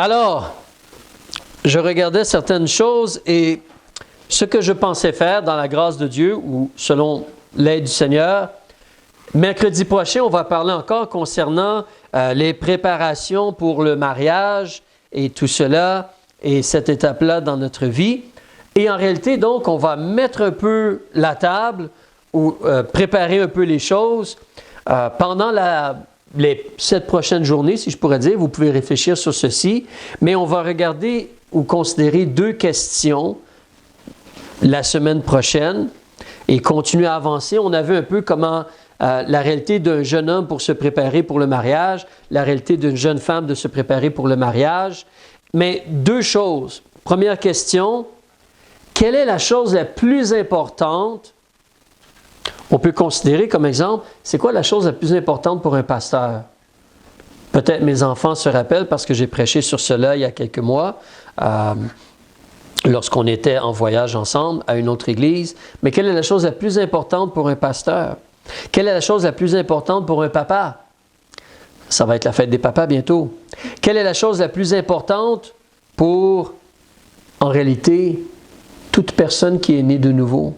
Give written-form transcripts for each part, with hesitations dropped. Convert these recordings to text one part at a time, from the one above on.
Alors, je regardais certaines choses et ce que je pensais faire dans la grâce de Dieu ou selon l'aide du Seigneur, mercredi prochain, on va parler encore concernant les préparations pour le mariage et tout cela et cette étape-là dans notre vie. Et en réalité, donc, on va mettre un peu la table ou préparer un peu les choses pendant les 7 prochaines journées, si je pourrais dire. Vous pouvez réfléchir sur ceci, mais on va regarder ou considérer 2 questions la semaine prochaine et continuer à avancer. On a vu un peu comment la réalité d'un jeune homme pour se préparer pour le mariage, la réalité d'une jeune femme de se préparer pour le mariage. Mais 2 choses. Première question, quelle est la chose la plus importante? On peut considérer comme exemple, c'est quoi la chose la plus importante pour un pasteur? Peut-être mes enfants se rappellent parce que j'ai prêché sur cela il y a quelques mois, lorsqu'on était en voyage ensemble à une autre église. Mais quelle est la chose la plus importante pour un pasteur? Quelle est la chose la plus importante pour un papa? Ça va être la fête des papas bientôt. Quelle est la chose la plus importante pour, en réalité, toute personne qui est née de nouveau?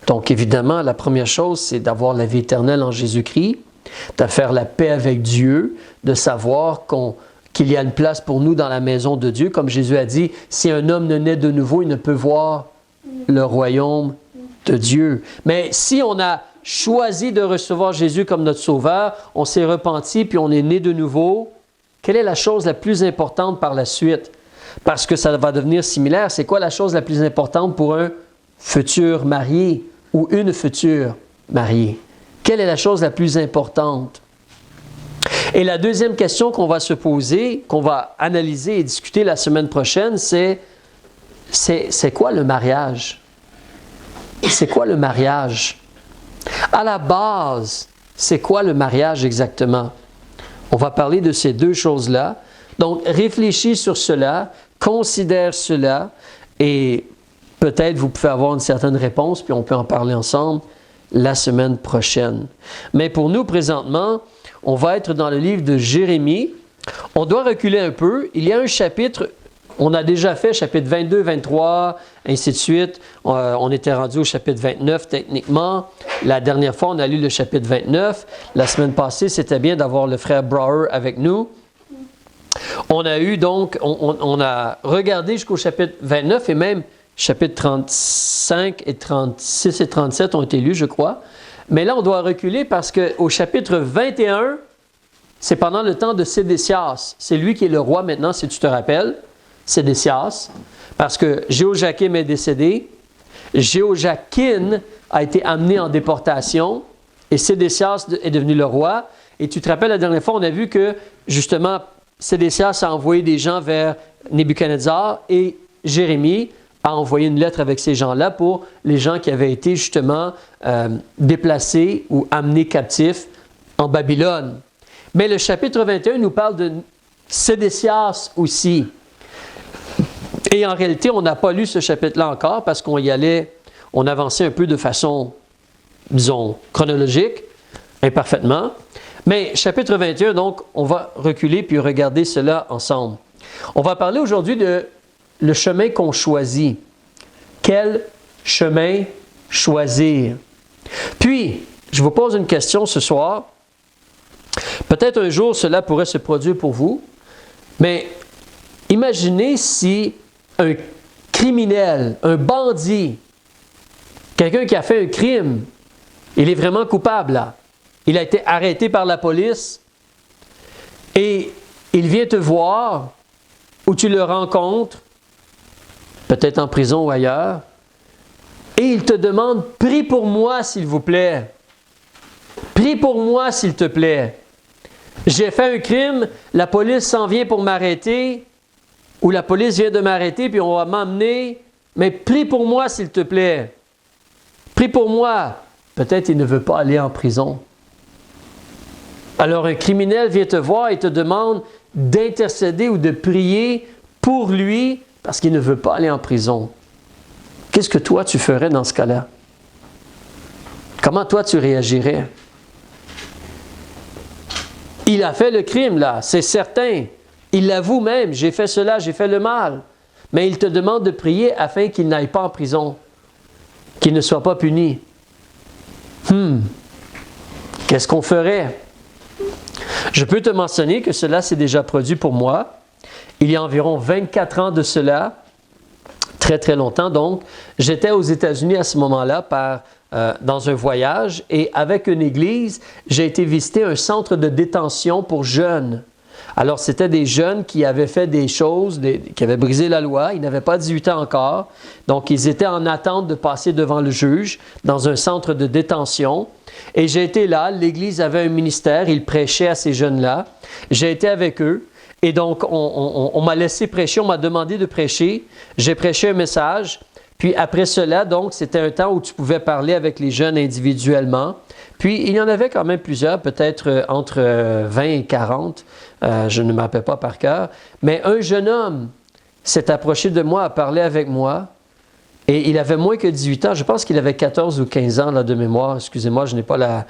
Donc, évidemment, la première chose, c'est d'avoir la vie éternelle en Jésus-Christ, de faire la paix avec Dieu, de savoir qu'il y a une place pour nous dans la maison de Dieu. Comme Jésus a dit, si un homme ne naît de nouveau, il ne peut voir le royaume de Dieu. Mais si on a choisi de recevoir Jésus comme notre Sauveur, on s'est repenti puis on est né de nouveau, quelle est la chose la plus importante par la suite? Parce que ça va devenir similaire. C'est quoi la chose la plus importante pour un futur marié ou une future mariée? Quelle est la chose la plus importante? Et la deuxième question qu'on va se poser, qu'on va analyser et discuter la semaine prochaine, c'est quoi le mariage? C'est quoi le mariage? À la base, c'est quoi le mariage exactement? On va parler de ces 2 choses-là. Donc, réfléchis sur cela, considère cela et peut-être vous pouvez avoir une certaine réponse, puis on peut en parler ensemble la semaine prochaine. Mais pour nous, présentement, on va être dans le livre de Jérémie. On doit reculer un peu. Il y a un chapitre, on a déjà fait chapitre 22, 23, ainsi de suite. On était rendu au chapitre 29 techniquement. La dernière fois, on a lu le chapitre 29. La semaine passée, c'était bien d'avoir le frère Brower avec nous. On a eu donc, on a regardé jusqu'au chapitre 29 et même chapitre 35 et 36 et 37 ont été lus, je crois. Mais là, on doit reculer parce qu'au chapitre 21, c'est pendant le temps de Sédécias. C'est lui qui est le roi maintenant, si tu te rappelles, Sédécias. Parce que Jéhoiakim est décédé, Jéhoiakin a été amené en déportation et Sédécias est devenu le roi. Et tu te rappelles, la dernière fois, on a vu que, justement, Sédécias a envoyé des gens vers Nebuchadnezzar et Jérémie a envoyé une lettre avec ces gens-là pour les gens qui avaient été justement déplacés ou amenés captifs en Babylone. Mais le chapitre 21 nous parle de Sédécias aussi. Et en réalité, on n'a pas lu ce chapitre-là encore parce qu'on y allait, on avançait un peu de façon, disons, chronologique, imparfaitement. Mais chapitre 21, donc, on va reculer puis regarder cela ensemble. On va parler aujourd'hui de le chemin qu'on choisit. Quel chemin choisir? Puis, je vous pose une question ce soir. Peut-être un jour cela pourrait se produire pour vous, mais imaginez si un criminel, un bandit, quelqu'un qui a fait un crime, il est vraiment coupable là. Il a été arrêté par la police et il vient te voir ou tu le rencontres, peut-être en prison ou ailleurs, et il te demande « Prie pour moi, s'il vous plaît. Prie pour moi, s'il te plaît. J'ai fait un crime, la police s'en vient pour m'arrêter, ou la police vient de m'arrêter, puis on va m'emmener, mais prie pour moi, s'il te plaît. Prie pour moi. » Peut-être il ne veut pas aller en prison. Alors un criminel vient te voir et te demande d'intercéder ou de prier pour lui parce qu'il ne veut pas aller en prison. Qu'est-ce que toi tu ferais dans ce cas-là? Comment toi tu réagirais? Il a fait le crime là, c'est certain. Il l'avoue même, j'ai fait cela, j'ai fait le mal. Mais il te demande de prier afin qu'il n'aille pas en prison, qu'il ne soit pas puni. Qu'est-ce qu'on ferait? Je peux te mentionner que cela s'est déjà produit pour moi. Il y a environ 24 ans de cela, très très longtemps donc. J'étais aux États-Unis à ce moment-là dans un voyage et avec une église, j'ai été visiter un centre de détention pour jeunes. Alors, c'était des jeunes qui avaient fait des choses, qui avaient brisé la loi. Ils n'avaient pas 18 ans encore. Donc, ils étaient en attente de passer devant le juge dans un centre de détention. Et j'ai été là. L'Église avait un ministère. Ils prêchaient à ces jeunes-là. J'ai été avec eux. Et donc, on m'a laissé prêcher. On m'a demandé de prêcher. J'ai prêché un message. Puis après cela, donc, c'était un temps où tu pouvais parler avec les jeunes individuellement. Puis, il y en avait quand même plusieurs, peut-être entre 20 et 40. Je ne me rappelle pas par cœur. Mais un jeune homme s'est approché de moi, a parlé avec moi. Et il avait moins que 18 ans. Je pense qu'il avait 14 ou 15 ans là, de mémoire. Excusez-moi, je n'ai pas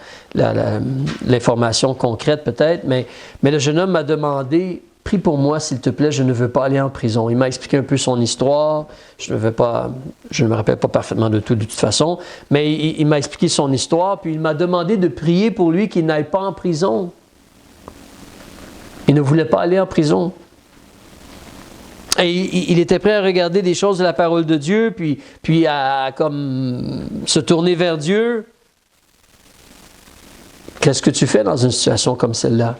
l'information concrète peut-être. Mais le jeune homme m'a demandé... Prie pour moi, s'il te plaît, je ne veux pas aller en prison. Il m'a expliqué un peu son histoire. Je ne me rappelle pas parfaitement de toute façon, mais il m'a expliqué son histoire, puis il m'a demandé de prier pour lui qu'il n'aille pas en prison. Il ne voulait pas aller en prison. Et il était prêt à regarder des choses de la parole de Dieu, puis à comme se tourner vers Dieu. Qu'est-ce que tu fais dans une situation comme celle-là?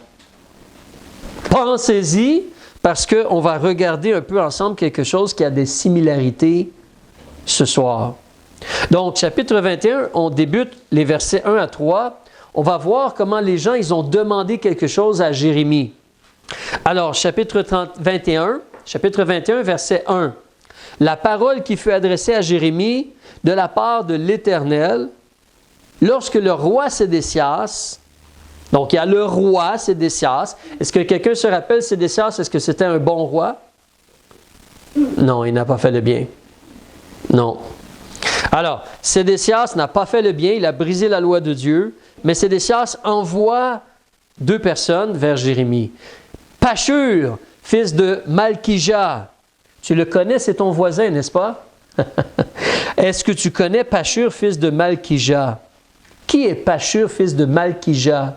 Pensez-y, parce qu'on va regarder un peu ensemble quelque chose qui a des similarités ce soir. Donc, chapitre 21, on débute les versets 1 à 3. On va voir comment les gens, ils ont demandé quelque chose à Jérémie. Alors, chapitre 21, verset 1. La parole qui fut adressée à Jérémie de la part de l'Éternel, lorsque le roi Sédécias... Donc, il y a le roi Sédécias. Est-ce que quelqu'un se rappelle Sédécias? Est-ce que c'était un bon roi? Non, il n'a pas fait le bien. Non. Alors, Sédécias n'a pas fait le bien, il a brisé la loi de Dieu, mais Sédécias envoie 2 personnes vers Jérémie. Pashur, fils de Malkija. Tu le connais, c'est ton voisin, n'est-ce pas? Est-ce que tu connais Pashur, fils de Malkija? Qui est Pashur, fils de Malkija?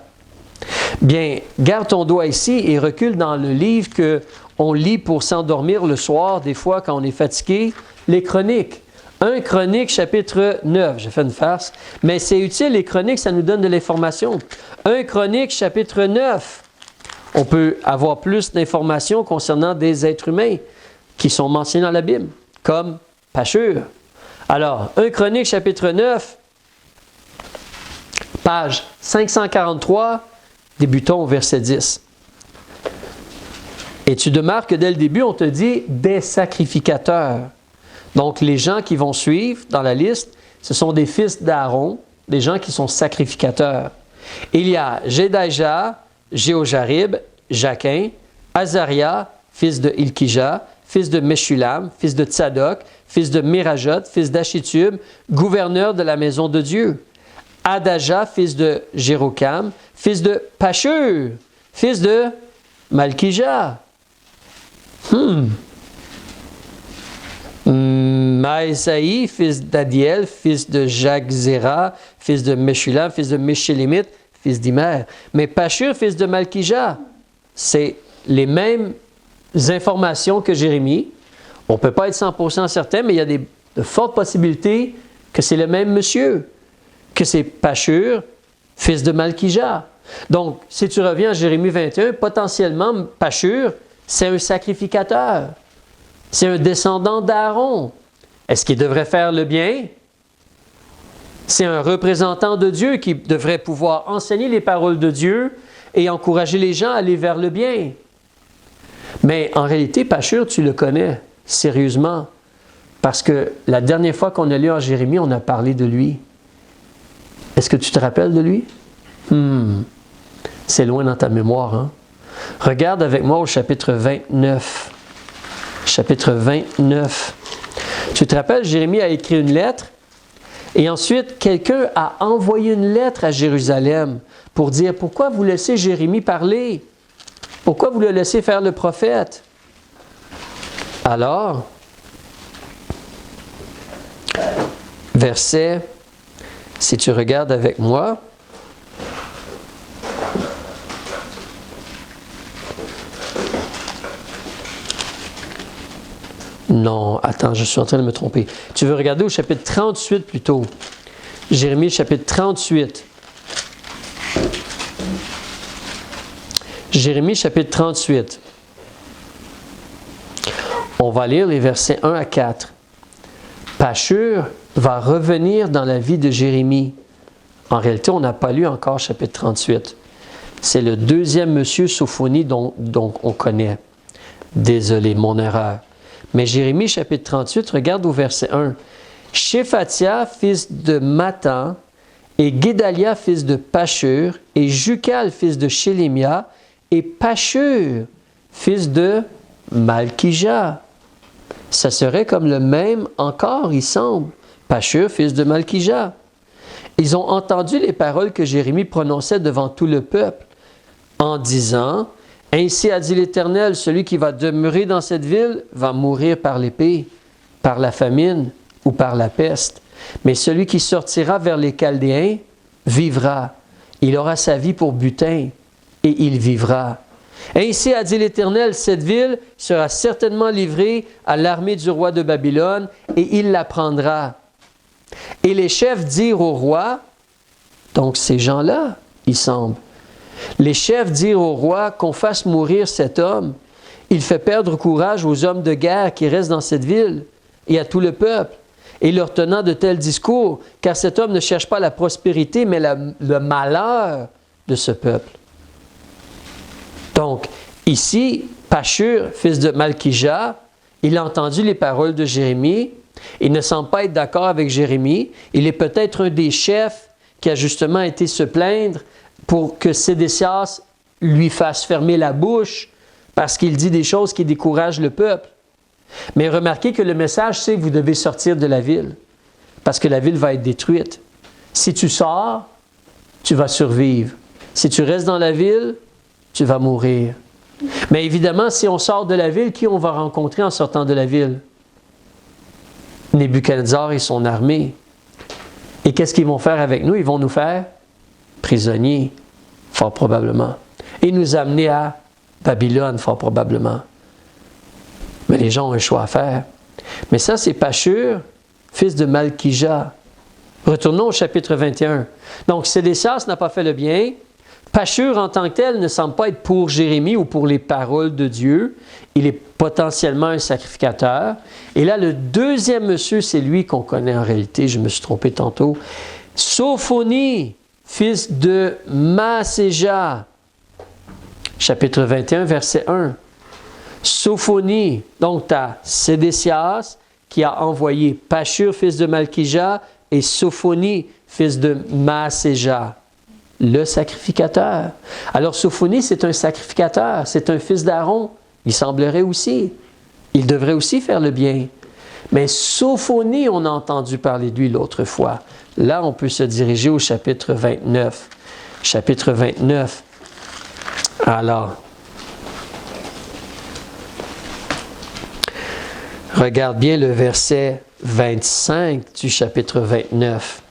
Bien, garde ton doigt ici et recule dans le livre qu'on lit pour s'endormir le soir, des fois quand on est fatigué, les Chroniques. 1 Chronique, chapitre 9. J'ai fait une farce, mais c'est utile, les Chroniques, ça nous donne de l'information. 1 Chronique, chapitre 9. On peut avoir plus d'informations concernant des êtres humains qui sont mentionnés dans la Bible, comme Pashur. Alors, 1 Chronique, chapitre 9, page 543, débutons au verset 10. Et tu demeures que dès le début, on te dit des sacrificateurs. Donc, les gens qui vont suivre dans la liste, ce sont des fils d'Aaron, des gens qui sont sacrificateurs. Il y a Jedaïja, Jéhojarib, Jaquin, Azaria, fils de Ilkija, fils de Meshulam, fils de Tsadok, fils de Mirajot, fils d'Achitub, gouverneur de la maison de Dieu. Adaja, fils de Jérokam, fils de Pashur, fils de Malkija. Maïsaï, fils d'Adiel, fils de Jagzera, fils de Meshulam, fils de Meshélémite, fils d'Imer. Mais Pashur, fils de Malkija, c'est les mêmes informations que Jérémie. On ne peut pas être 100% certain, mais il y a de fortes possibilités que c'est le même monsieur, que c'est Pashur, fils de Malkija. Donc, si tu reviens à Jérémie 21, potentiellement, Pashur, c'est un sacrificateur. C'est un descendant d'Aaron. Est-ce qu'il devrait faire le bien? C'est un représentant de Dieu qui devrait pouvoir enseigner les paroles de Dieu et encourager les gens à aller vers le bien. Mais en réalité, Pashur, tu le connais sérieusement. Parce que la dernière fois qu'on a lu en Jérémie, on a parlé de lui. Est-ce que tu te rappelles de lui? C'est loin dans ta mémoire, hein? Regarde avec moi au chapitre 29. Chapitre 29. Tu te rappelles, Jérémie a écrit une lettre et ensuite quelqu'un a envoyé une lettre à Jérusalem pour dire « Pourquoi vous laissez Jérémie parler? Pourquoi vous le laissez faire le prophète? Alors, verset, si tu regardes avec moi, non, attends, je suis en train de me tromper. Tu veux regarder au chapitre 38 plutôt. Jérémie, chapitre 38. Jérémie, chapitre 38. On va lire les versets 1 à 4. Pashur va revenir dans la vie de Jérémie. En réalité, on n'a pas lu encore chapitre 38. C'est le deuxième monsieur Sophonie dont on connaît. Désolé, mon erreur. Mais Jérémie, chapitre 38, regarde au verset 1. Shéphatia, fils de Mathan, et Guédalia, fils de Pashur, et Jucal, fils de Shélémia, et Pashur, fils de Malkija. Ça serait comme le même encore, il semble. Pashur, fils de Malkija. Ils ont entendu les paroles que Jérémie prononçait devant tout le peuple, en disant, « Ainsi a dit l'Éternel, celui qui va demeurer dans cette ville va mourir par l'épée, par la famine ou par la peste. Mais celui qui sortira vers les Chaldéens vivra. Il aura sa vie pour butin et il vivra. Ainsi a dit l'Éternel, cette ville sera certainement livrée à l'armée du roi de Babylone et il la prendra. Et les chefs dirent au roi, donc ces gens-là, il semble, les chefs dirent au roi qu'on fasse mourir cet homme. Il fait perdre courage aux hommes de guerre qui restent dans cette ville et à tout le peuple, et leur tenant de tels discours, car cet homme ne cherche pas la prospérité, mais le malheur de ce peuple. Donc, ici, Pashur, fils de Malkija, il a entendu les paroles de Jérémie. Il ne semble pas être d'accord avec Jérémie. Il est peut-être un des chefs qui a justement été se plaindre pour que Sédécias lui fasse fermer la bouche parce qu'il dit des choses qui découragent le peuple. Mais remarquez que le message, c'est que vous devez sortir de la ville parce que la ville va être détruite. Si tu sors, tu vas survivre. Si tu restes dans la ville, tu vas mourir. Mais évidemment, si on sort de la ville, qui on va rencontrer en sortant de la ville? Nebuchadnezzar et son armée. Et qu'est-ce qu'ils vont faire avec nous? Ils vont nous faire prisonniers, fort probablement. Et nous amener à Babylone, fort probablement. Mais les gens ont un choix à faire. Mais ça, c'est Pashur, fils de Malkija. Retournons au chapitre 21. Donc, Sédécias n'a pas fait le bien. Pashur, en tant que tel, ne semble pas être pour Jérémie ou pour les paroles de Dieu. Il est potentiellement un sacrificateur. Et là, le deuxième monsieur, c'est lui qu'on connaît en réalité. Je me suis trompé tantôt. Sophonie, fils de Maaséja. Chapitre 21, verset 1. Sophonie, donc tu as Sédécias qui a envoyé Pashur, fils de Malkija, et Sophonie, fils de Maaséja. Le sacrificateur. Alors, Sophonie, c'est un sacrificateur, c'est un fils d'Aaron. Il semblerait aussi. Il devrait aussi faire le bien. Mais Sophonie, on a entendu parler de lui l'autre fois. Là, on peut se diriger au chapitre 29. Chapitre 29. Alors, regarde bien le verset 25 du chapitre 29.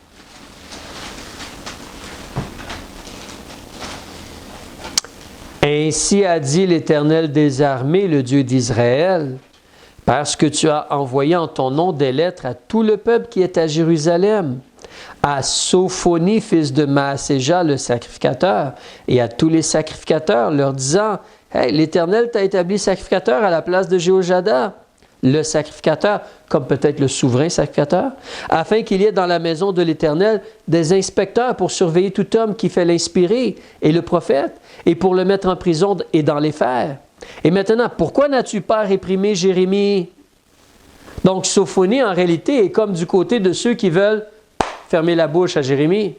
Ainsi a dit l'Éternel des armées, le Dieu d'Israël, parce que tu as envoyé en ton nom des lettres à tout le peuple qui est à Jérusalem, à Sophonie, fils de Maaséja, le sacrificateur, et à tous les sacrificateurs, leur disant, « Hey, l'Éternel t'a établi sacrificateur à la place de Jéhojada, le sacrificateur, comme peut-être le souverain sacrificateur, afin qu'il y ait dans la maison de l'Éternel des inspecteurs pour surveiller tout homme qui fait l'inspirer et le prophète, et pour le mettre en prison et dans les fers. Et maintenant, pourquoi n'as-tu pas réprimé Jérémie? » Donc, Sophonie, en réalité, est comme du côté de ceux qui veulent fermer la bouche à Jérémie.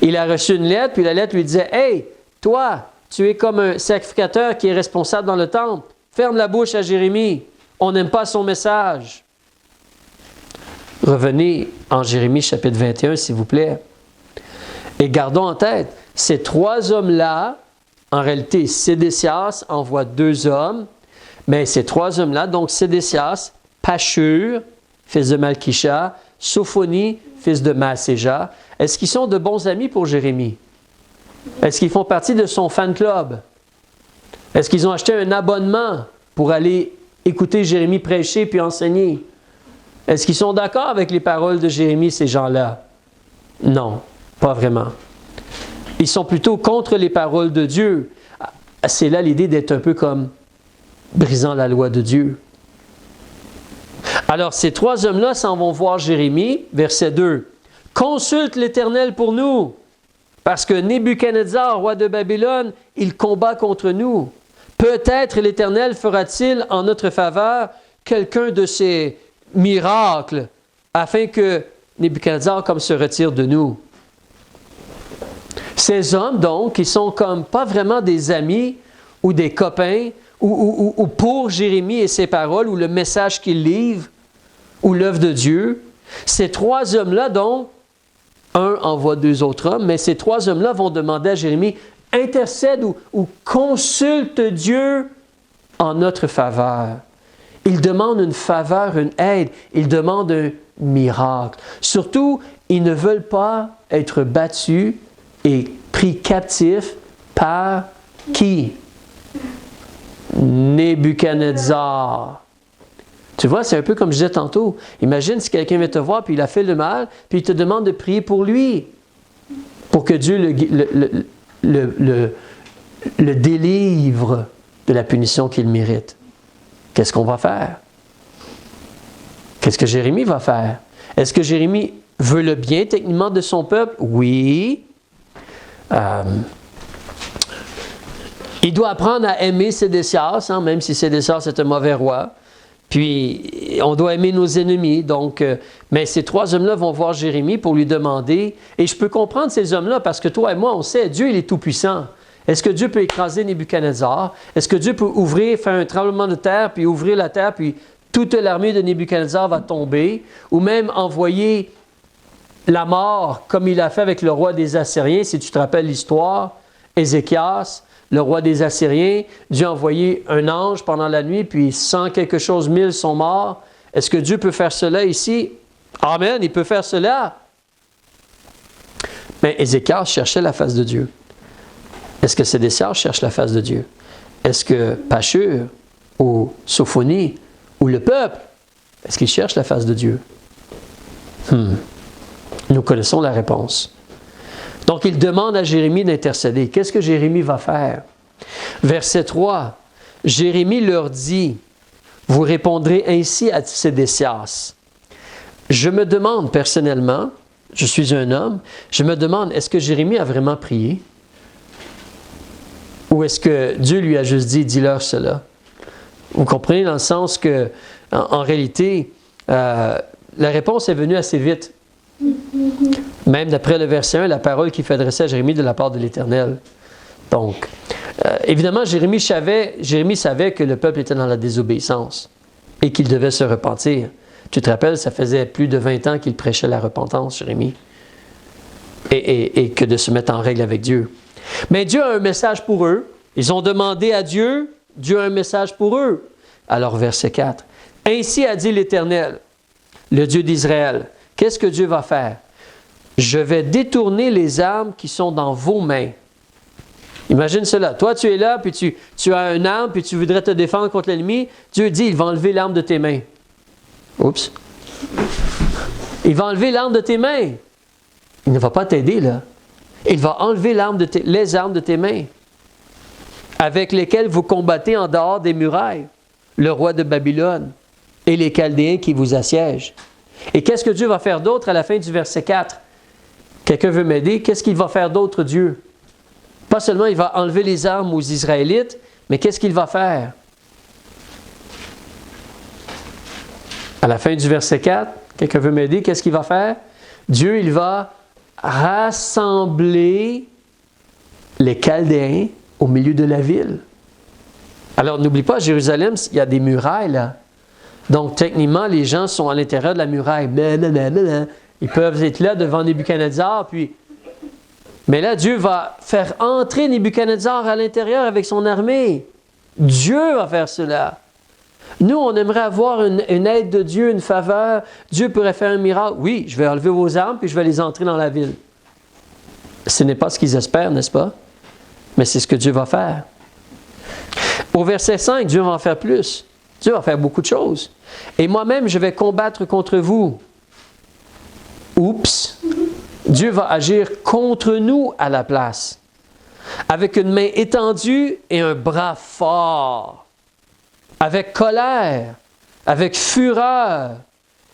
Il a reçu une lettre, puis la lettre lui disait, « Hey, toi, tu es comme un sacrificateur qui est responsable dans le temple. Ferme la bouche à Jérémie. On n'aime pas son message. » Revenez en Jérémie chapitre 21, s'il vous plaît. Et gardons en tête, ces trois hommes-là, en réalité, Sédécias envoie 2 hommes, mais ces 3 hommes-là, donc Sédécias, Pashur, fils de Malkisha, Sophonie, fils de Maaséja, est-ce qu'ils sont de bons amis pour Jérémie? Est-ce qu'ils font partie de son fan club? Est-ce qu'ils ont acheté un abonnement pour aller écouter Jérémie prêcher puis enseigner? Est-ce qu'ils sont d'accord avec les paroles de Jérémie, ces gens-là? Non, pas vraiment. Ils sont plutôt contre les paroles de Dieu. C'est là l'idée d'être un peu comme brisant la loi de Dieu. Alors, ces 3 hommes-là s'en vont voir Jérémie, verset 2. « Consulte l'Éternel pour nous, parce que Nebuchadnezzar, roi de Babylone, il combat contre nous. Peut-être l'Éternel fera-t-il en notre faveur quelqu'un de ses miracles, afin que Nebuchadnezzar comme se retire de nous. » Ces hommes, donc, qui sont comme pas vraiment des amis ou des copains, ou pour Jérémie et ses paroles, ou le message qu'il livre, ou l'œuvre de Dieu, ces 3 hommes-là, donc, un envoie 2 autres hommes, mais ces 3 hommes-là vont demander à Jérémie, intercède ou consulte Dieu en notre faveur. Ils demandent une faveur, une aide, ils demandent un miracle. Surtout, ils ne veulent pas être battus et pris captifs par qui? Nebuchadnezzar. Tu vois, c'est un peu comme je disais tantôt. Imagine si quelqu'un vient te voir, puis il a fait le mal, puis il te demande de prier pour lui, pour que Dieu le délivre de la punition qu'il mérite. Qu'est-ce qu'on va faire? Qu'est-ce que Jérémie va faire? Est-ce que Jérémie veut le bien techniquement de son peuple? Oui. Il doit apprendre à aimer Sédécias, même si Sédécias est un mauvais roi. Puis, on doit aimer nos ennemis. Donc, mais ces 3 hommes-là vont voir Jérémie pour lui demander. Et je peux comprendre ces hommes-là parce que toi et moi, on sait, Dieu, il est tout-puissant. Est-ce que Dieu peut écraser Nebuchadnezzar? Est-ce que Dieu peut faire un tremblement de terre, puis ouvrir la terre, puis toute l'armée de Nebuchadnezzar va tomber? Ou même envoyer la mort, comme il a fait avec le roi des Assyriens, si tu te rappelles l'histoire, Ézéchias, le roi des Assyriens, Dieu a envoyé un ange pendant la nuit, puis 100 quelque chose 1000 sont morts. Est-ce que Dieu peut faire cela ici? Amen, il peut faire cela. Mais Ézéchias cherchait la face de Dieu. Est-ce que Sédécias cherche la face de Dieu? Est-ce que Pashur ou Sophonie ou le peuple, est-ce qu'ils cherchent la face de Dieu? Nous connaissons la réponse. Donc, il demande à Jérémie d'intercéder. Qu'est-ce que Jérémie va faire? Verset 3. Jérémie leur dit, « Vous répondrez ainsi à Sédécias. Je me demande personnellement, je suis un homme, je me demande, est-ce que Jérémie a vraiment prié? Ou est-ce que Dieu lui a juste dit, dis-leur cela? » Vous comprenez dans le sens que, en réalité, la réponse est venue assez vite. Même d'après le verset 1, la parole qui fait adresser à Jérémie de la part de l'Éternel. Donc, évidemment, Jérémie savait que le peuple était dans la désobéissance et qu'il devait se repentir. Tu te rappelles, ça faisait plus de 20 ans qu'il prêchait la repentance, Jérémie, et que de se mettre en règle avec Dieu. Mais Dieu a un message pour eux. Ils ont demandé à Dieu, Dieu a un message pour eux. Alors, verset 4. « Ainsi a dit l'Éternel, le Dieu d'Israël. » Qu'est-ce que Dieu va faire? « Je vais détourner les armes qui sont dans vos mains. » Imagine cela. Toi, tu es là, puis tu as une arme, puis tu voudrais te défendre contre l'ennemi. Dieu dit, il va enlever l'arme de tes mains. Oups. Il va enlever l'arme de tes mains. Il ne va pas t'aider, là. Il va enlever les armes de tes mains, avec lesquelles vous combattez en dehors des murailles, le roi de Babylone et les Chaldéens qui vous assiègent. Et qu'est-ce que Dieu va faire d'autre à la fin du verset 4? Quelqu'un veut m'aider? Qu'est-ce qu'il va faire d'autre, Dieu? Pas seulement il va enlever les armes aux Israélites, mais qu'est-ce qu'il va faire? À la fin du verset 4, quelqu'un veut m'aider? Qu'est-ce qu'il va faire? Dieu, il va rassembler les Chaldéens au milieu de la ville. Alors, n'oublie pas, à Jérusalem, il y a des murailles, là. Donc, techniquement, les gens sont à l'intérieur de la muraille. Ils peuvent être là devant Nebuchadnezzar, puis Mais là, Dieu va faire entrer Nebuchadnezzar à l'intérieur avec son armée. Dieu va faire cela. Nous, on aimerait avoir une aide de Dieu, une faveur. Dieu pourrait faire un miracle. Oui, je vais enlever vos armes puis je vais les entrer dans la ville. Ce n'est pas ce qu'ils espèrent, n'est-ce pas? Mais c'est ce que Dieu va faire. Au verset 5, Dieu va en faire plus. Dieu va faire beaucoup de choses. Et moi-même, je vais combattre contre vous. Oups! Dieu va agir contre nous à la place. Avec une main étendue et un bras fort. Avec colère, avec fureur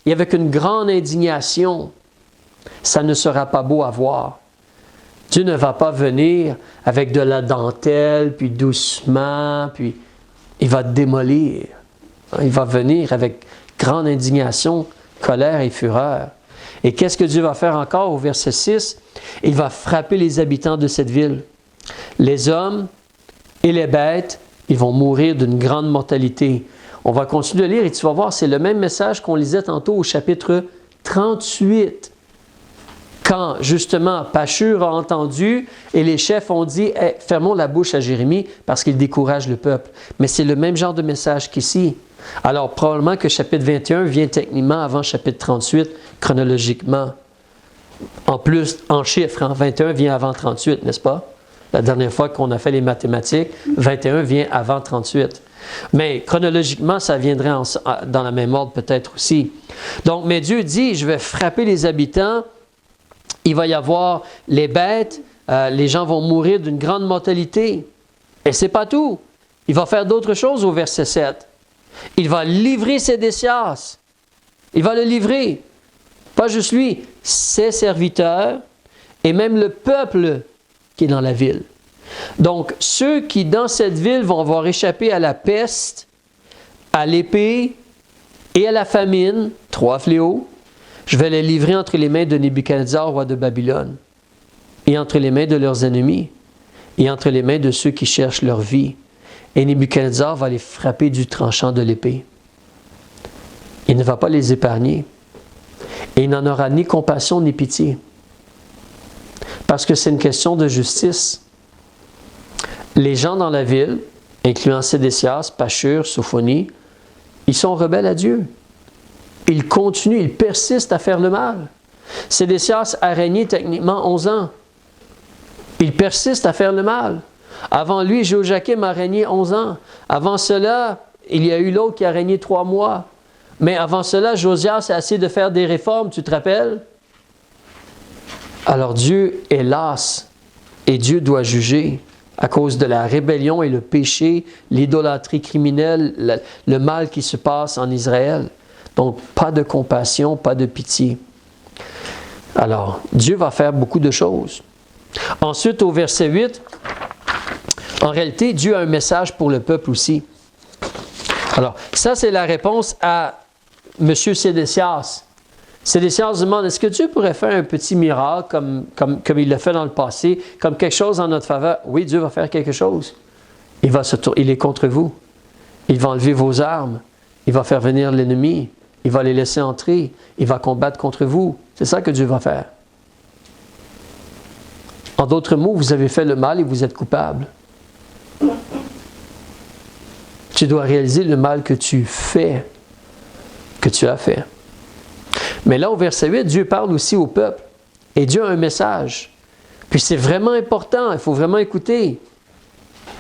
et avec une grande indignation. Ça ne sera pas beau à voir. Dieu ne va pas venir avec de la dentelle, puis doucement, puis il va démolir. Il va venir avec grande indignation, colère et fureur. Et qu'est-ce que Dieu va faire encore au verset 6? Il va frapper les habitants de cette ville. Les hommes et les bêtes, ils vont mourir d'une grande mortalité. On va continuer de lire et tu vas voir, c'est le même message qu'on lisait tantôt au chapitre 38. Quand, justement, Pashur a entendu et les chefs ont dit hey, « Fermons la bouche à Jérémie parce qu'il décourage le peuple. » Mais c'est le même genre de message qu'ici. Alors, probablement que chapitre 21 vient techniquement avant chapitre 38, chronologiquement. En plus, en chiffres, 21 vient avant 38, n'est-ce pas? La dernière fois qu'on a fait les mathématiques, 21 vient avant 38. Mais chronologiquement, ça viendrait dans la même ordre peut-être aussi. Donc, mais Dieu dit, je vais frapper les habitants, il va y avoir les bêtes, les gens vont mourir d'une grande mortalité. Et c'est pas tout. Il va faire d'autres choses au verset 7. Il va livrer Sédécias. Il va le livrer. Pas juste lui, ses serviteurs et même le peuple qui est dans la ville. Donc, ceux qui dans cette ville vont avoir échappé à la peste, à l'épée et à la famine, 3 fléaux, je vais les livrer entre les mains de Nebuchadnezzar, roi de Babylone, et entre les mains de leurs ennemis, et entre les mains de ceux qui cherchent leur vie. Et Nebuchadnezzar va les frapper du tranchant de l'épée. Il ne va pas les épargner. Et il n'en aura ni compassion ni pitié. Parce que c'est une question de justice. Les gens dans la ville, incluant Sédécias, Pashur, Sophonie, ils sont rebelles à Dieu. Ils continuent, ils persistent à faire le mal. Sédécias a régné techniquement 11 ans. Il persiste à faire le mal. Avant lui, Joachim a régné 11 ans. Avant cela, il y a eu l'autre qui a régné 3 mois. Mais avant cela, Josias a essayé de faire des réformes, tu te rappelles? Alors Dieu est las et Dieu doit juger à cause de la rébellion et le péché, l'idolâtrie criminelle, le mal qui se passe en Israël. Donc, pas de compassion, pas de pitié. Alors, Dieu va faire beaucoup de choses. Ensuite, au verset 8, en réalité, Dieu a un message pour le peuple aussi. Alors, ça, c'est la réponse à M. Sédécias. Sédécias demande, est-ce que Dieu pourrait faire un petit miracle comme il l'a fait dans le passé, comme quelque chose en notre faveur? Oui, Dieu va faire quelque chose. Il est contre vous. Il va enlever vos armes. Il va faire venir l'ennemi. Il va les laisser entrer. Il va combattre contre vous. C'est ça que Dieu va faire. En d'autres mots, vous avez fait le mal et vous êtes coupable. Tu dois réaliser le mal que tu fais, que tu as fait. Mais là, au verset 8, Dieu parle aussi au peuple. Et Dieu a un message. Puis c'est vraiment important, il faut vraiment écouter.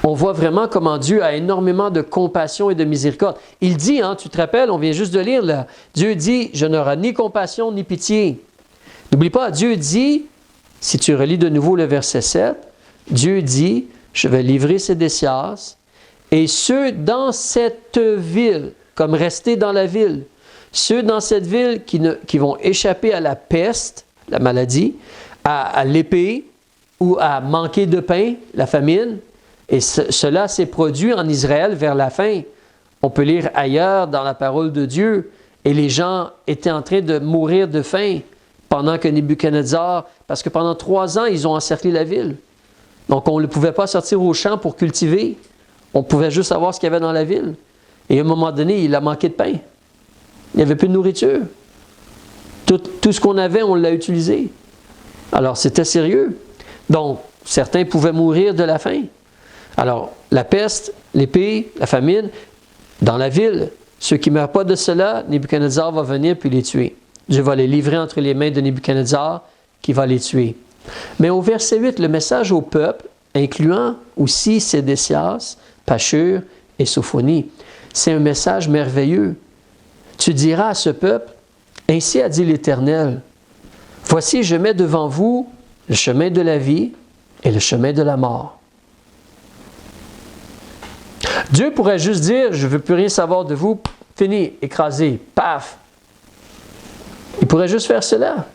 On voit vraiment comment Dieu a énormément de compassion et de miséricorde. Il dit, tu te rappelles, on vient juste de lire là, Dieu dit, je n'aurai ni compassion ni pitié. N'oublie pas, Dieu dit, si tu relis de nouveau le verset 7, Dieu dit, je vais livrer Sédécias, et ceux dans cette ville, comme rester dans la ville, ceux dans cette ville qui vont échapper à la peste, la maladie, à l'épée ou à manquer de pain, la famine, et cela s'est produit en Israël vers la fin. On peut lire ailleurs dans la parole de Dieu, et les gens étaient en train de mourir de faim pendant que Nebuchadnezzar, parce que pendant 3 ans, ils ont encerclé la ville. Donc on ne pouvait pas sortir au champ pour cultiver. On pouvait juste savoir ce qu'il y avait dans la ville. Et à un moment donné, il a manqué de pain. Il n'y avait plus de nourriture. Tout ce qu'on avait, on l'a utilisé. Alors, c'était sérieux. Donc, certains pouvaient mourir de la faim. Alors, la peste, l'épée, la famine, dans la ville, ceux qui ne meurent pas de cela, Nebuchadnezzar va venir puis les tuer. Dieu va les livrer entre les mains de Nebuchadnezzar qui va les tuer. Mais au verset 8, le message au peuple, incluant aussi Sédécias, Pachur et Sophonie, c'est un message merveilleux. Tu diras à ce peuple, ainsi a dit l'Éternel, voici je mets devant vous le chemin de la vie et le chemin de la mort. Dieu pourrait juste dire, je ne veux plus rien savoir de vous, fini, écrasé, paf. Il pourrait juste faire cela.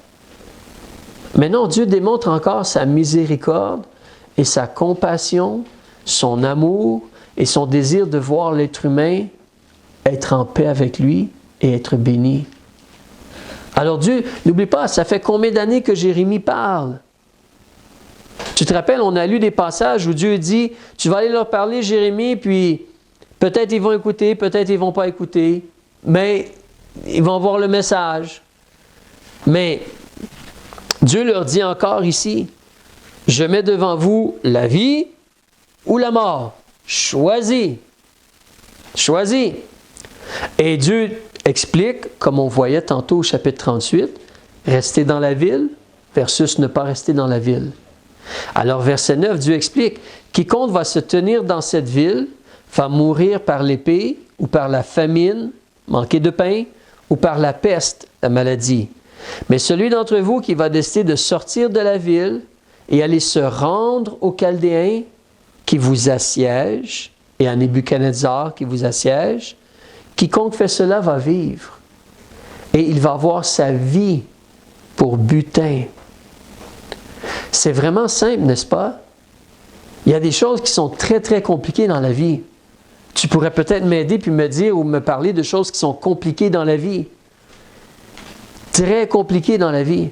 Mais non, Dieu démontre encore sa miséricorde et sa compassion, son amour et son désir de voir l'être humain être en paix avec lui et être béni. Alors Dieu, n'oublie pas, ça fait combien d'années que Jérémie parle? Tu te rappelles, on a lu des passages où Dieu dit, tu vas aller leur parler, Jérémie, puis peut-être ils vont écouter, peut-être ils ne vont pas écouter, mais ils vont voir le message. Mais Dieu leur dit encore ici, je mets devant vous la vie ou la mort. Choisis. Choisis. Et Dieu explique, comme on voyait tantôt au chapitre 38, rester dans la ville versus ne pas rester dans la ville. Alors, verset 9, Dieu explique, quiconque va se tenir dans cette ville va mourir par l'épée ou par la famine, manquer de pain, ou par la peste, la maladie. Mais celui d'entre vous qui va décider de sortir de la ville et aller se rendre aux Chaldéens qui vous assiègent, et à Nebuchadnezzar qui vous assiège, quiconque fait cela va vivre. Et il va avoir sa vie pour butin. C'est vraiment simple, n'est-ce pas? Il y a des choses qui sont très, très compliquées dans la vie. Tu pourrais peut-être m'aider puis me dire ou me parler de choses qui sont compliquées dans la vie. Très compliquées dans la vie.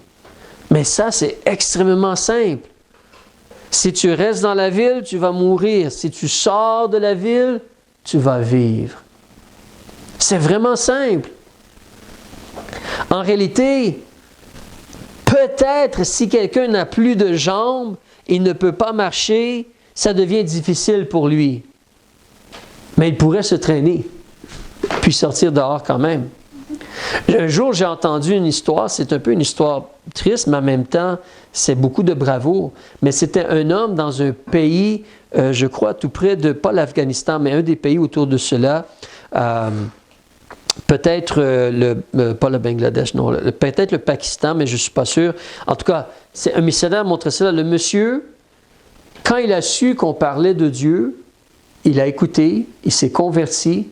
Mais ça, c'est extrêmement simple. Si tu restes dans la ville, tu vas mourir. Si tu sors de la ville, tu vas vivre. C'est vraiment simple. En réalité, peut-être si quelqu'un n'a plus de jambes, il ne peut pas marcher, ça devient difficile pour lui. Mais il pourrait se traîner, puis sortir dehors quand même. Un jour, j'ai entendu une histoire, c'est un peu une histoire triste, mais en même temps, c'est beaucoup de bravoure. Mais c'était un homme dans un pays, je crois, tout près de, pas l'Afghanistan, mais un des pays autour de cela, peut-être pas le Bangladesh, non, peut-être le Pakistan, mais je ne suis pas sûr. En tout cas, c'est un missionnaire montré cela. Le monsieur, quand il a su qu'on parlait de Dieu, il a écouté, il s'est converti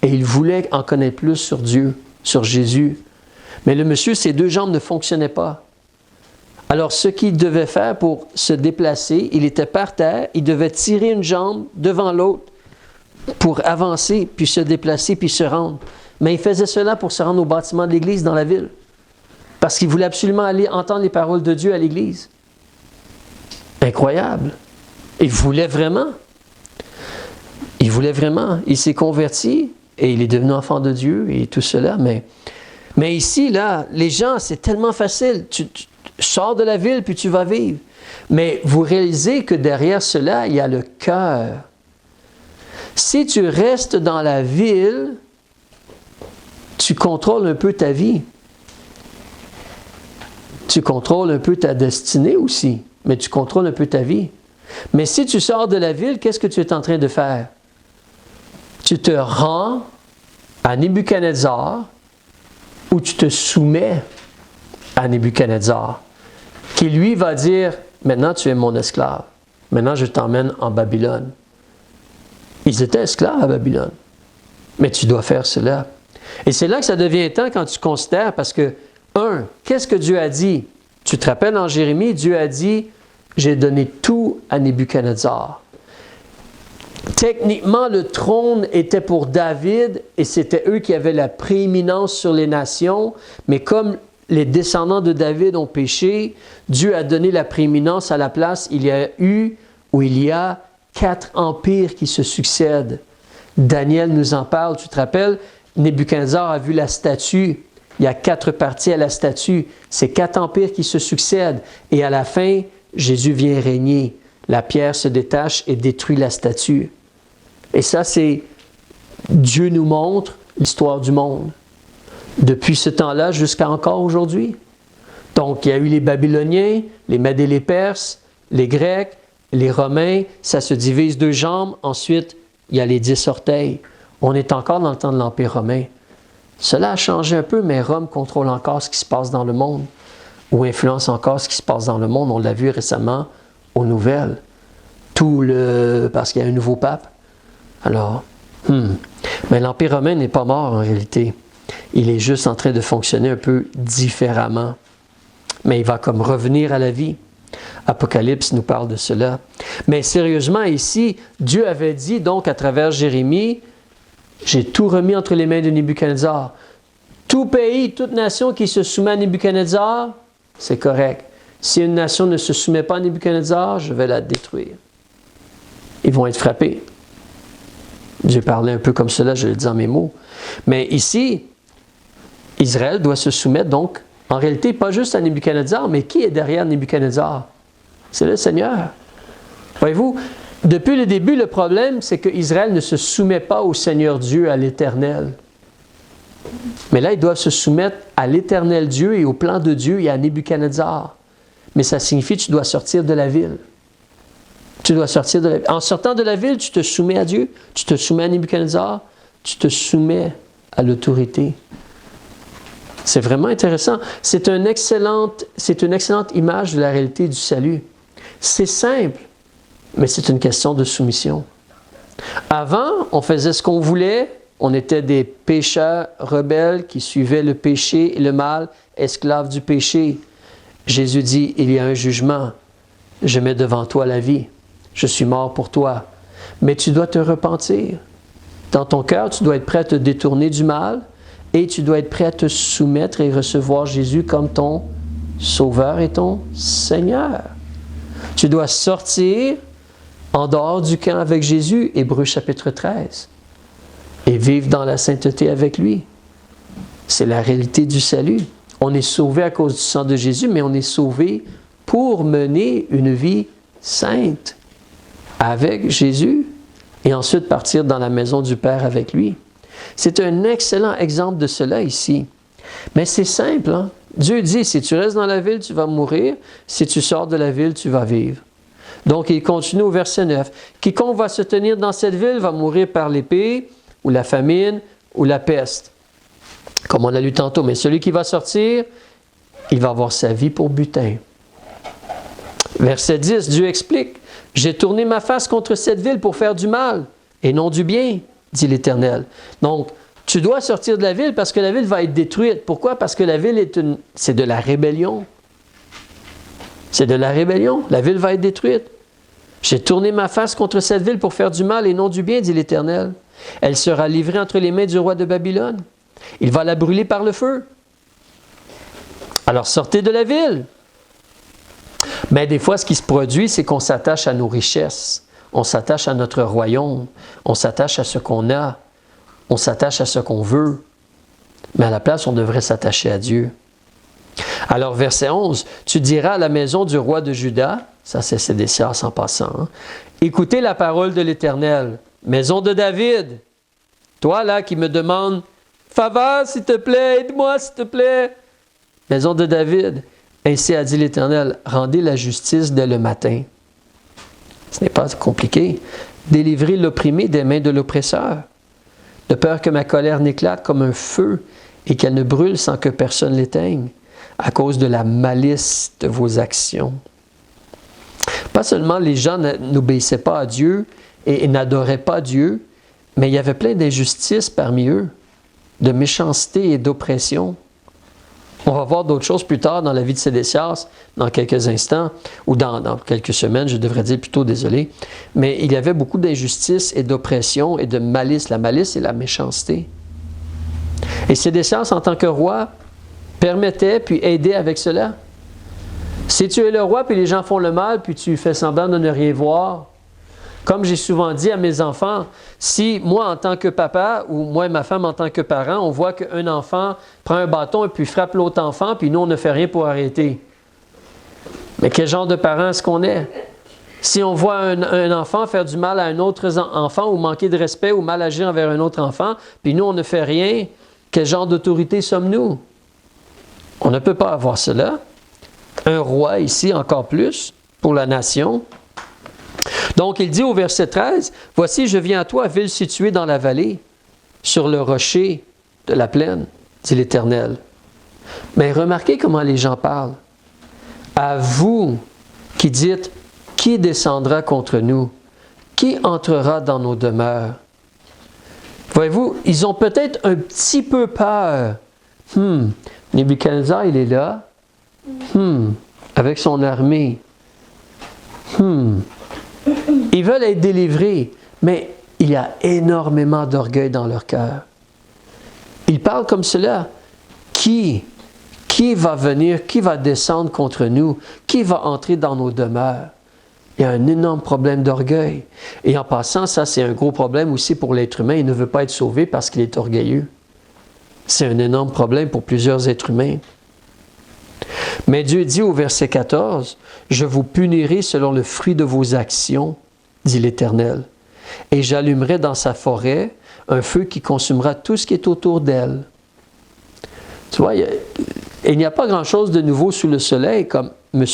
et il voulait en connaître plus sur Dieu, sur Jésus. Mais le monsieur, ses deux jambes ne fonctionnaient pas. Alors, ce qu'il devait faire pour se déplacer, il était par terre, il devait tirer une jambe devant l'autre pour avancer, puis se déplacer, puis se rendre. Mais il faisait cela pour se rendre au bâtiment de l'église dans la ville. Parce qu'il voulait absolument aller entendre les paroles de Dieu à l'église. Incroyable. Il voulait vraiment. Il voulait vraiment. Il s'est converti et il est devenu enfant de Dieu et tout cela. Mais ici, là, les gens, c'est tellement facile. Tu sors de la ville puis tu vas vivre. Mais vous réalisez que derrière cela, il y a le cœur. Si tu restes dans la ville, tu contrôles un peu ta vie. Tu contrôles un peu ta destinée aussi, mais tu contrôles un peu ta vie. Mais si tu sors de la ville, qu'est-ce que tu es en train de faire? Tu te rends à Nebuchadnezzar ou tu te soumets à Nebuchadnezzar, qui lui va dire, maintenant tu es mon esclave, maintenant je t'emmène en Babylone. Ils étaient esclaves à Babylone, mais tu dois faire cela. Et c'est là que ça devient temps quand tu considères, parce que, qu'est-ce que Dieu a dit? Tu te rappelles en Jérémie, Dieu a dit, j'ai donné tout à Nebuchadnezzar. Techniquement, le trône était pour David et c'était eux qui avaient la prééminence sur les nations, mais comme les descendants de David ont péché, Dieu a donné la prééminence à la place. Il y a 4 empires qui se succèdent. Daniel nous en parle, tu te rappelles? Nebuchadnezzar a vu la statue. Il y a 4 parties à la statue. C'est 4 empires qui se succèdent. Et à la fin, Jésus vient régner. La pierre se détache et détruit la statue. Et ça, c'est Dieu nous montre l'histoire du monde. Depuis ce temps-là jusqu'à encore aujourd'hui. Donc, il y a eu les Babyloniens, les Mèdes et les Perses, les Grecs, les Romains, ça se divise 2 jambes. Ensuite, il y a les 10 orteils. On est encore dans le temps de l'Empire romain. Cela a changé un peu, mais Rome contrôle encore ce qui se passe dans le monde, ou influence encore ce qui se passe dans le monde. On l'a vu récemment aux nouvelles. Parce qu'il y a un nouveau pape. Alors, mais l'Empire romain n'est pas mort en réalité. Il est juste en train de fonctionner un peu différemment. Mais il va comme revenir à la vie. Apocalypse nous parle de cela. Mais sérieusement, ici, Dieu avait dit donc à travers Jérémie, « J'ai tout remis entre les mains de Nebuchadnezzar. Tout pays, toute nation qui se soumet à Nebuchadnezzar, c'est correct. Si une nation ne se soumet pas à Nebuchadnezzar, je vais la détruire. » Ils vont être frappés. J'ai parlé un peu comme cela, je le dis en mes mots. Mais ici, Israël doit se soumettre donc, en réalité, pas juste à Nebuchadnezzar, mais qui est derrière Nebuchadnezzar? C'est le Seigneur. Voyez-vous, depuis le début, le problème, c'est qu'Israël ne se soumet pas au Seigneur Dieu, à l'Éternel. Mais là, ils doivent se soumettre à l'Éternel Dieu et au plan de Dieu et à Nebuchadnezzar. Mais ça signifie que tu dois sortir de la ville. Tu dois sortir de la ville. En sortant de la ville, tu te soumets à Dieu, tu te soumets à Nebuchadnezzar, tu te soumets à l'autorité. C'est vraiment intéressant. C'est une excellente image de la réalité du salut. C'est simple, mais c'est une question de soumission. Avant, on faisait ce qu'on voulait. On était des pécheurs rebelles qui suivaient le péché et le mal, esclaves du péché. Jésus dit, il y a un jugement. Je mets devant toi la vie. Je suis mort pour toi. Mais tu dois te repentir. Dans ton cœur, tu dois être prêt à te détourner du mal et tu dois être prêt à te soumettre et recevoir Jésus comme ton Sauveur et ton Seigneur. Tu dois sortir en dehors du camp avec Jésus, Hébreux chapitre 13, et vivre dans la sainteté avec lui. C'est la réalité du salut. On est sauvé à cause du sang de Jésus, mais on est sauvé pour mener une vie sainte avec Jésus et ensuite partir dans la maison du Père avec lui. C'est un excellent exemple de cela ici. Mais c'est simple, hein? Dieu dit, si tu restes dans la ville, tu vas mourir. Si tu sors de la ville, tu vas vivre. Donc, il continue au verset 9. Quiconque va se tenir dans cette ville va mourir par l'épée, ou la famine, ou la peste. Comme on a lu tantôt. Mais celui qui va sortir, il va avoir sa vie pour butin. Verset 10, Dieu explique. J'ai tourné ma face contre cette ville pour faire du mal, et non du bien, dit l'Éternel. Donc, tu dois sortir de la ville parce que la ville va être détruite. Pourquoi? Parce que la ville c'est de la rébellion. C'est de la rébellion. La ville va être détruite. J'ai tourné ma face contre cette ville pour faire du mal et non du bien, dit l'Éternel. Elle sera livrée entre les mains du roi de Babylone. Il va la brûler par le feu. Alors sortez de la ville. Mais des fois, ce qui se produit, c'est qu'on s'attache à nos richesses. On s'attache à notre royaume. On s'attache à ce qu'on a. On s'attache à ce qu'on veut. Mais à la place, on devrait s'attacher à Dieu. Alors, verset 11, « Tu diras à la maison du roi de Juda, » ça c'est Sédécias en passant, hein, « Écoutez la parole de l'Éternel, maison de David, toi là qui me demandes, « Faveur, s'il te plaît, aide-moi, s'il te plaît. » Maison de David, ainsi a dit l'Éternel, « Rendez la justice dès le matin. » Ce n'est pas compliqué. « Délivrez l'opprimé des mains de l'oppresseur. » De peur que ma colère n'éclate comme un feu et qu'elle ne brûle sans que personne l'éteigne, à cause de la malice de vos actions. Pas seulement les gens n'obéissaient pas à Dieu et n'adoraient pas Dieu, mais il y avait plein d'injustices parmi eux, de méchanceté et d'oppression. On va voir d'autres choses plus tard dans la vie de Sédécias, dans quelques instants, ou dans quelques semaines, je devrais dire plutôt, désolé. Mais il y avait beaucoup d'injustice et d'oppression et de malice. La malice et la méchanceté. Et Sédécias, en tant que roi, permettait puis aidait avec cela. Si tu es le roi puis les gens font le mal puis tu fais semblant de ne rien voir, comme j'ai souvent dit à mes enfants, si moi en tant que papa ou moi et ma femme en tant que parent, on voit qu'un enfant prend un bâton et puis frappe l'autre enfant puis nous on ne fait rien pour arrêter. Mais quel genre de parent est-ce qu'on est? Si on voit un enfant faire du mal à un autre enfant ou manquer de respect ou mal agir envers un autre enfant, puis nous, on ne fait rien, quel genre d'autorité sommes-nous? On ne peut pas avoir cela. Un roi ici, encore plus, pour la nation. Donc, il dit au verset 13, « Voici, je viens à toi, ville située dans la vallée, sur le rocher de la plaine, dit l'Éternel. » Mais remarquez comment les gens parlent. « À vous qui dites, qui descendra contre nous? Qui entrera dans nos demeures? » Voyez-vous, ils ont peut-être un petit peu peur. Nebuchadnezzar, il est là. Avec son armée. Ils veulent être délivrés, mais il y a énormément d'orgueil dans leur cœur. Ils parlent comme cela. Qui va venir? Qui va descendre contre nous? Qui va entrer dans nos demeures? Il y a un énorme problème d'orgueil. Et en passant, ça c'est un gros problème aussi pour l'être humain. Il ne veut pas être sauvé parce qu'il est orgueilleux. C'est un énorme problème pour plusieurs êtres humains. Mais Dieu dit au verset 14, « Je vous punirai selon le fruit de vos actions, dit l'Éternel, et j'allumerai dans sa forêt un feu qui consumera tout ce qui est autour d'elle. » Tu vois, il n'y a pas grand-chose de nouveau sous le soleil, comme M.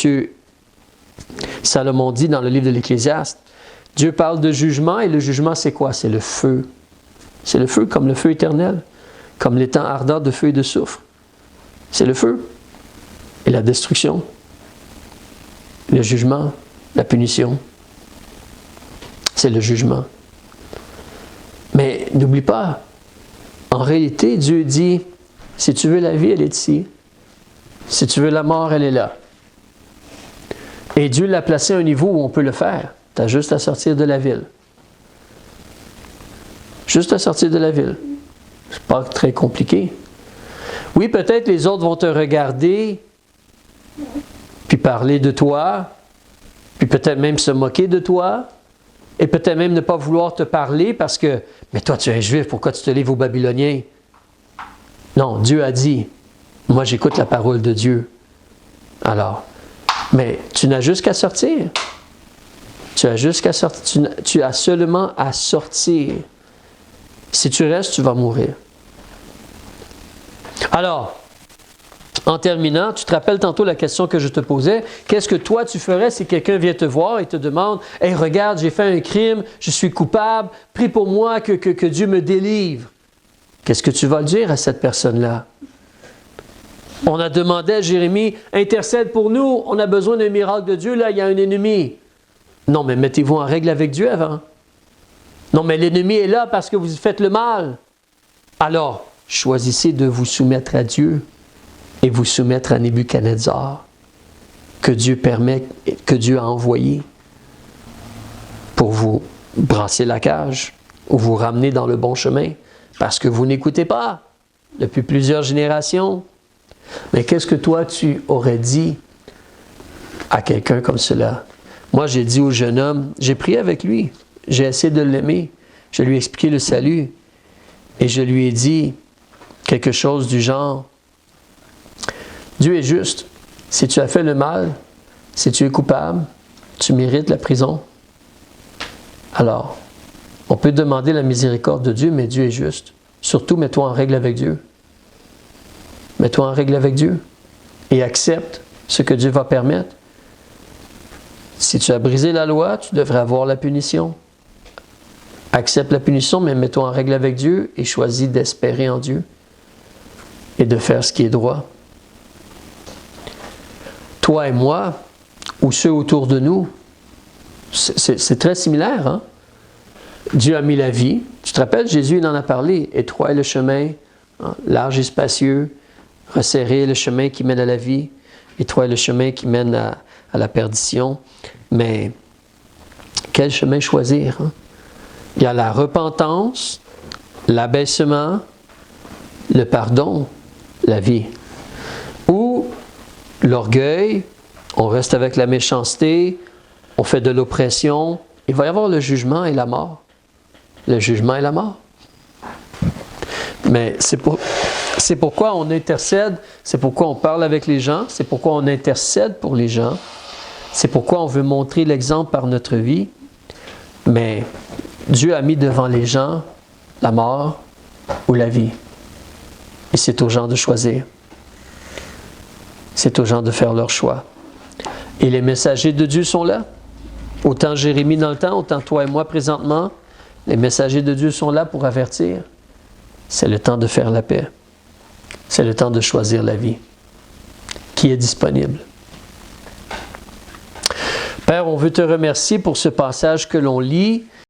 Salomon dit dans le livre de l'Ecclésiaste. Dieu parle de jugement, et le jugement c'est quoi? C'est le feu. C'est le feu comme le feu éternel, comme l'étang ardent de feu et de soufre. C'est le feu. Et la destruction, le jugement, la punition. C'est le jugement. Mais n'oublie pas, en réalité, Dieu dit, si tu veux la vie, elle est ici. Si tu veux la mort, elle est là. Et Dieu l'a placé à un niveau où on peut le faire. Tu as juste à sortir de la ville. Juste à sortir de la ville. C'est pas très compliqué. Oui, peut-être les autres vont te regarder, puis parler de toi, puis peut-être même se moquer de toi, et peut-être même ne pas vouloir te parler parce que, mais toi tu es un juif, pourquoi tu te livres aux Babyloniens? Non, Dieu a dit, moi j'écoute la parole de Dieu. Alors, mais tu n'as juste qu'à sortir. Tu as juste qu'à sortir. Tu as seulement à sortir. Si tu restes, tu vas mourir. Alors, en terminant, tu te rappelles tantôt la question que je te posais. Qu'est-ce que toi tu ferais si quelqu'un vient te voir et te demande « Hey, regarde, j'ai fait un crime, je suis coupable, prie pour moi que Dieu me délivre. » Qu'est-ce que tu vas dire à cette personne-là? On a demandé à Jérémie « Intercède pour nous, on a besoin d'un miracle de Dieu, là, il y a un ennemi. » Non, mais mettez-vous en règle avec Dieu avant. Non, mais l'ennemi est là parce que vous faites le mal. Alors, choisissez de vous soumettre à Dieu et vous soumettre à Nebuchadnezzar, que Dieu permet, que Dieu a envoyé pour vous brasser la cage ou vous ramener dans le bon chemin, parce que vous n'écoutez pas depuis plusieurs générations. Mais qu'est-ce que toi tu aurais dit à quelqu'un comme cela? Moi, j'ai dit au jeune homme, j'ai prié avec lui, j'ai essayé de l'aimer, je lui ai expliqué le salut et je lui ai dit quelque chose du genre, Dieu est juste. Si tu as fait le mal, si tu es coupable, tu mérites la prison. Alors, on peut demander la miséricorde de Dieu, mais Dieu est juste. Surtout, mets-toi en règle avec Dieu. Mets-toi en règle avec Dieu et accepte ce que Dieu va permettre. Si tu as brisé la loi, tu devrais avoir la punition. Accepte la punition, mais mets-toi en règle avec Dieu et choisis d'espérer en Dieu et de faire ce qui est droit. Toi et moi, ou ceux autour de nous, c'est très similaire. Hein? Dieu a mis la vie. Tu te rappelles, Jésus il en a parlé. Étroit est le chemin, hein, large et spacieux, resserré est le chemin qui mène à la vie, étroit est le chemin qui mène à la perdition. Mais quel chemin choisir? Hein? Il y a la repentance, l'abaissement, le pardon, la vie. Ou l'orgueil, on reste avec la méchanceté, on fait de l'oppression. Il va y avoir le jugement et la mort. Le jugement et la mort. Mais c'est pourquoi on intercède, c'est pourquoi on parle avec les gens, c'est pourquoi on intercède pour les gens, C'est pourquoi on veut montrer l'exemple par notre vie. Mais Dieu a mis devant les gens la mort ou la vie. Et c'est aux gens de choisir. C'est aux gens de faire leur choix. Et les messagers de Dieu sont là. Autant Jérémie dans le temps, autant toi et moi présentement, les messagers de Dieu sont là pour avertir. C'est le temps de faire la paix. C'est le temps de choisir la vie qui est disponible. Père, on veut te remercier pour ce passage que l'on lit.